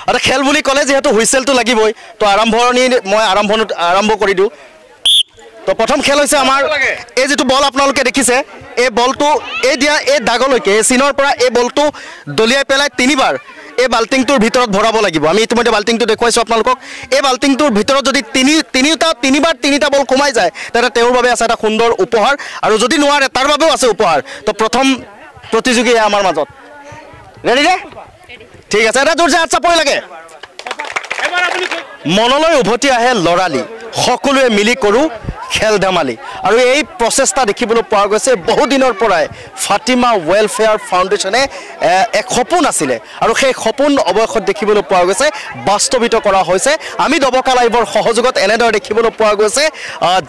এটা খেল বুলি ক'লে যিহেতু হুইচেলটো লাগিবই তো আৰম্ভণি মই আৰম্ভ কৰি দিওঁ তো প্ৰথম খেল হৈছে আমাৰ এই যেটো বল আপোনালোকে দেখিছে এই বলটো এই দিয়া এই দাগলৈকে এই চিনৰ পৰা এই বলটো দলিয়াই পেলাই তিনিবাৰ এই বাল্টিংটোৰ ভিতৰত ভৰাব লাগিব আমি ইতিমধ্যে বাল্টিংটো দেখুৱাইছো আপোনালোকক এই বাল্টিংটোৰ ভিতৰত যদি তিনিবাৰ তিনিটা বল কমাই যায় তেনে তেওঁৰ বাবে আছে এটা সুন্দৰ উপহাৰ আৰু যদি নোৱাৰে তাৰ বাবেও আছে উপহাৰ তো প্ৰথম প্ৰতিযোগী আমাৰ মাজত ৰেডি ৰে ঠিক আছে এটা জোৰছে হাত চাপৰি লাগে মনলৈ উভতি আহে লৰালি সকলোৱে মিলি কৰো খেল ধেমালি আৰু এই প্ৰচেষ্টা দেখিবলৈ পোৱা গৈছে বহু দিনৰ পৰাই ফাতিমা ৱেলফেয়াৰ ফাউণ্ডেশ্যনে এক সপোন আছিলে আৰু সেই সপোন অৱয়সত দেখিবলৈ পোৱা গৈছে বাস্তৱিত কৰা হৈছে আমি দবকা লাইভৰ সহযোগত এনেদৰে দেখিবলৈ পোৱা গৈছে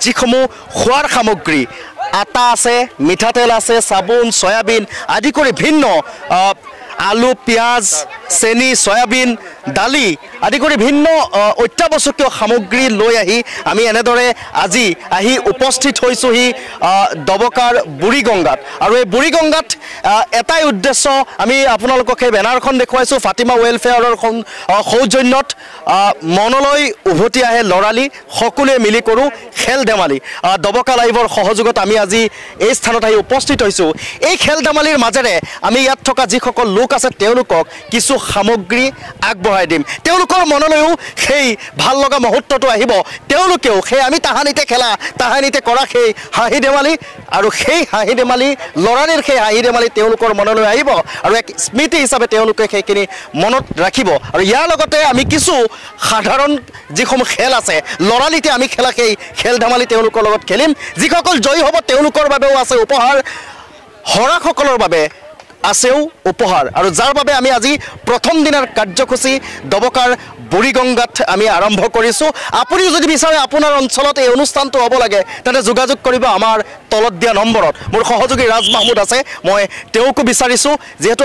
যিসমূহ খোৱাৰ সামগ্ৰী আটা আছে মিঠাতেল আছে চাবোন সয়াবিন আদি কৰি ভিন্ন আলু পিয়াজ চেনি সয়াবিন দালি আদি কৰি ভিন্ন অত্যাৱশ্যকীয় সামগ্ৰী লৈ আহি আমি এনেদৰে আজি আহি উপস্থিত হৈছোহি দবকাৰ বুঢ়ীগংগাত আৰু এই বুঢ়ীগংগাত এটাই উদ্দেশ্য আমি আপোনালোকক এই বেনাৰখন দেখুৱাইছোঁ ফাতিমা ৱেলফেয়াৰৰ সৌজন্যত মনলৈ উভতি আহে লৰালি সকলোৱে মিলি কৰোঁ খেল ধেমালি দবকা লাইভৰ সহযোগত আমি আজি এই স্থানত আহি উপস্থিত হৈছোঁ এই খেল ধেমালিৰ মাজেৰে আমি ইয়াত থকা যিসকল লোক আছে তেওঁলোকক কিছু সামগ্ৰী আগবঢ়াই দিম তেওঁলোকৰ মনলৈও সেই ভাল লগা মুহূৰ্তটো আহিব তেওঁলোকেও সেই আমি তাহানিতে খেলা তাহানিতে কৰা সেই হাঁহি ধেমালি আৰু সেই হাঁহি ধেমালি লৰালিৰ সেই হাঁহি ধেমালি তেওঁলোকৰ মনলৈ আহিব আৰু এক স্মৃতি হিচাপে তেওঁলোকে সেইখিনি মনত ৰাখিব আৰু ইয়াৰ লগতে আমি কিছু সাধাৰণ যিসমূহ খেল আছে লৰালিতে আমি খেলা সেই খেল ধেমালি তেওঁলোকৰ লগত খেলিম যিসকল জয়ী হ'ব তেওঁলোকৰ বাবেও আছে উপহাৰ হৰাসকলৰ বাবে আছেও উপহাৰ আৰু যাৰ বাবে আমি আজি প্ৰথম দিনৰ কাৰ্যসূচী দবকাৰ বুঢ়ীগংগাত আমি আৰম্ভ কৰিছোঁ আপুনি যদি বিচাৰে আপোনাৰ অঞ্চলত এই অনুষ্ঠানটো হ'ব লাগে তেন্তে যোগাযোগ কৰিব আমাৰ তলত দিয়া নম্বৰত মোৰ সহযোগী ৰাজ মাহমুদ আছে মই তেওঁকো বিচাৰিছোঁ যিহেতু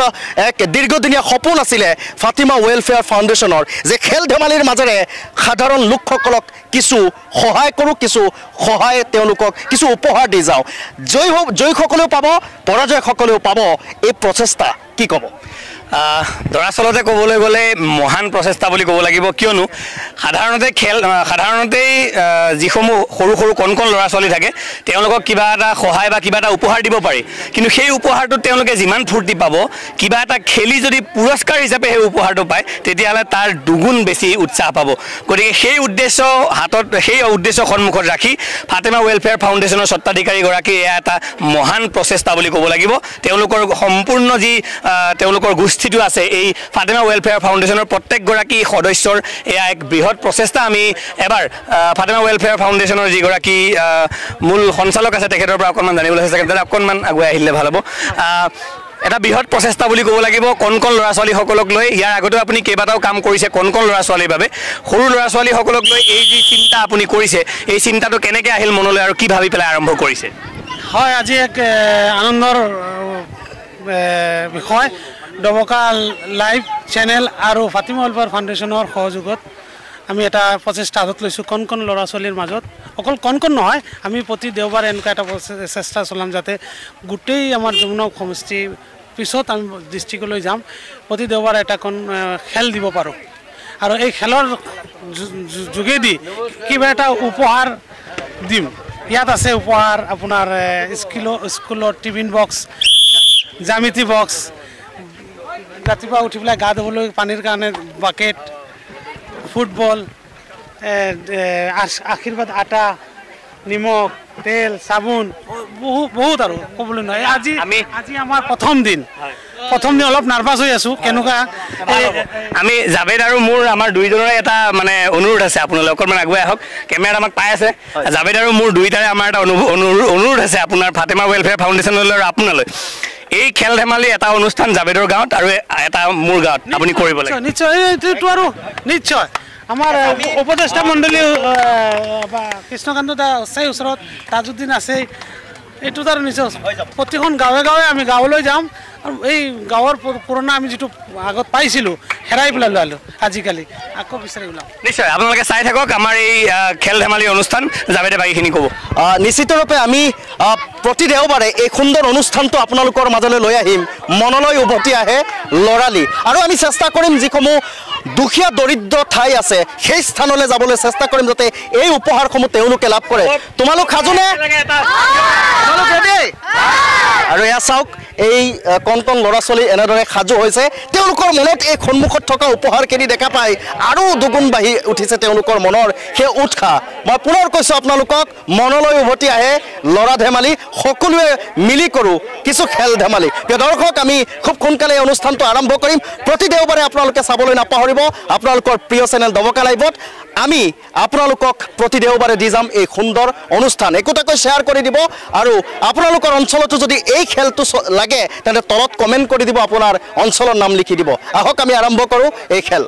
এক দীৰ্ঘদিনীয়া সপোন আছিলে ফাতিমা ৱেলফেয়াৰ ফাউণ্ডেশ্যনৰ যে খেল ধেমালিৰ মাজেৰে সাধাৰণ লোকসকলক কিছু সহায় কৰোঁ কিছু সহায় তেওঁলোকক কিছু উপহাৰ দি যাওঁ জয়ীসকলেও পাব পৰাজয়সকলেও পাব এই প্ৰচেষ্টা কি ক'ব দৰাচলতে ক'বলৈ গ'লে মহান প্ৰচেষ্টা বুলি ক'ব লাগিব কিয়নো সাধাৰণতেই যিসমূহ সৰু সৰু কণ কণ ল'ৰা ছোৱালী থাকে তেওঁলোকক কিবা এটা সহায় বা কিবা এটা উপহাৰ দিব পাৰি কিন্তু সেই উপহাৰটোত তেওঁলোকে যিমান ফূৰ্তি পাব কিবা এটা খেলি যদি পুৰস্কাৰ হিচাপে সেই উপহাৰটো পায় তেতিয়াহ'লে তাৰ দুগুণ বেছি উৎসাহ পাব গতিকে সেই উদ্দেশ্য সন্মুখত ৰাখি ফাতিমা ৱেলফেয়াৰ ফাউণ্ডেশ্যনৰ স্বত্বাধিকাৰীগৰাকী এয়া এটা মহান প্ৰচেষ্টা বুলি ক'ব লাগিব তেওঁলোকৰ সম্পূৰ্ণ যি তেওঁলোকৰ গোষ্ঠীটো আছে এই ফাতিমা ৱেলফেয়াৰ ফাউণ্ডেশ্যনৰ প্ৰত্যেকগৰাকী সদস্যৰ এয়া এক বৃহৎ প্ৰচেষ্টা আমি এবাৰ ফাতিমা ৱেলফেয়াৰ ফাউণ্ডেশ্যনৰ যিগৰাকী মূল সঞ্চালক আছে তেখেতৰ পৰা অকণমান জানিবলৈ চেষ্টা কৰিম দাদা অকণমান আগুৱাই আহিলে ভাল হ'ব এটা বৃহৎ প্ৰচেষ্টা বুলি ক'ব লাগিব কণ কণ ল'ৰা ছোৱালীসকলক লৈ ইয়াৰ আগতেও আপুনি কেইবাটাও কাম কৰিছে কণ কণ ল'ৰা ছোৱালীৰ বাবে সৰু ল'ৰা ছোৱালীসকলক লৈ এই যি চিন্তা আপুনি কৰিছে এই চিন্তাটো কেনেকৈ আহিল মনলৈ আৰু কি ভাবি পেলাই আৰম্ভ কৰিছে হয় আজি এক আনন্দৰ বিষয় দবকা লাইভ চেনেল আৰু ফাতিমা ৱেলফেয়াৰ ফাউণ্ডেশ্যনৰ সহযোগত আমি এটা প্ৰচেষ্টা হাতত লৈছোঁ কণ কণ ল'ৰা ছোৱালীৰ মাজত অকল কণ কণ নহয় আমি প্ৰতি দেওবাৰে এনেকুৱা এটা চেষ্টা চলাম যাতে গোটেই আমাৰ যমুনা সমষ্টি পিছত আমি ডিষ্ট্ৰিক্টলৈ যাম প্ৰতি দেওবাৰে এটা খেল দিব পাৰোঁ আৰু এই খেলৰ যোগেদি কিবা এটা উপহাৰ দিম ইয়াত আছে উপহাৰ আপোনাৰ স্কুলৰ টিফিন বক্স জ্যামিতি বক্স ৰাতিপুৱা উঠি পেলাই গা ধুবলৈ পানীৰ কাৰণে বাকেট ফুটবল আশীৰ্বাদ আটা নিমখ তেল চাবোন বহুত আৰু ক'বলৈ নহয় আজি আমাৰ প্ৰথম দিন অলপ নাৰ্ভাছ হৈ আছোঁ কেনেকুৱা আমি জাভেদ আৰু মোৰ আমাৰ দুইজনৰে এটা মানে অনুৰোধ আছে আপোনালোক অকণমান আগুৱাই আহক কেমেৰাত আমাক পাই আছে জাভেদ আৰু মোৰ দুইটাৰে আমাৰ এটা অনুৰোধ আছে আপোনাৰ ফাতিমা ৱেলফেয়াৰ ফাউণ্ডেশ্যনলৈ আৰু আপোনালৈ এই খেল ধেমালি এটা অনুষ্ঠান জাভেদৰ গাঁৱত আৰু এটা মোৰ গাঁৱত আপুনি কৰিব লাগে নিশ্চয় এইটো আৰু নিশ্চয় আমাৰ উপদেষ্টা মণ্ডলী কৃষ্ণকান্ত দা আছেই ওচৰত তাজুদ্দিন আছেই এইটো আৰু নিশ্চয় প্ৰতিখন গাঁৱে গাঁৱে আমি গাঁৱলৈ যাম আৰু এই গাঁৱৰ পুৰণা আমি যিটো আগত পাইছিলোঁ হেৰাই পেলালোঁ আজিকালি আকৌ বিচাৰি ওলাম। নিশ্চয় আপোনালোকে চাই থাকক আমাৰ এই খেল ধেমালি অনুষ্ঠান। জাভেদে বাকীখিনি ক'ব। নিশ্চিতৰূপে আমি প্ৰতি দেওবাৰে এই সুন্দৰ অনুষ্ঠানটো আপোনালোকৰ মাজলৈ লৈ আহিম। মনলৈ উভতি আহে ল'ৰালি, আৰু আমি চেষ্টা কৰিম যিসমূহ দুখীয়া দৰিদ্ৰ ঠাই আছে সেই স্থানলৈ যাবলৈ চেষ্টা কৰিম যাতে এই উপহাৰসমূহ তেওঁলোকে লাভ কৰে। তোমালোক সাজুনে? আৰু এয়া চাওক, এই কণ কণ ল'ৰা ছোৱালী এনেদৰে সাজু হৈছে। তেওঁলোকৰ মনত এই সন্মুখত থকা উপহাৰখিনি দেখা পাই আৰু দুগুণ বাঢ়ি উঠিছে তেওঁলোকৰ মনৰ সেই উৎসাহ। মই পুনৰ কৈছোঁ আপোনালোকক, মনলৈ উভতি আহে ল'ৰা ধেমালি, সকলোৱে মিলি কৰোঁ কিছু খেল ধেমালি। প্ৰিয় দৰ্শক, আমি খুব সোনকালে এই অনুষ্ঠানটো আৰম্ভ কৰিম। প্ৰতি দেওবাৰে আপোনালোকে চাবলৈ নাপাহৰিব আপোনালোকৰ প্ৰিয় চেনেল ডবকা লাইভত। আমি আপোনালোকক প্ৰতি দেওবাৰে দি যাম এই সুন্দৰ অনুষ্ঠান। একোটাকৈ শ্বেয়াৰ কৰি দিব, আৰু আপোনালোকৰ অঞ্চলতো যদি এই খেলটো লাগে তেন্তে তলত কমেণ্ট কৰি দিব, আপোনাৰ অঞ্চলৰ নাম লিখি দিব। আহক আমি আৰম্ভ কৰোঁ এই খেল।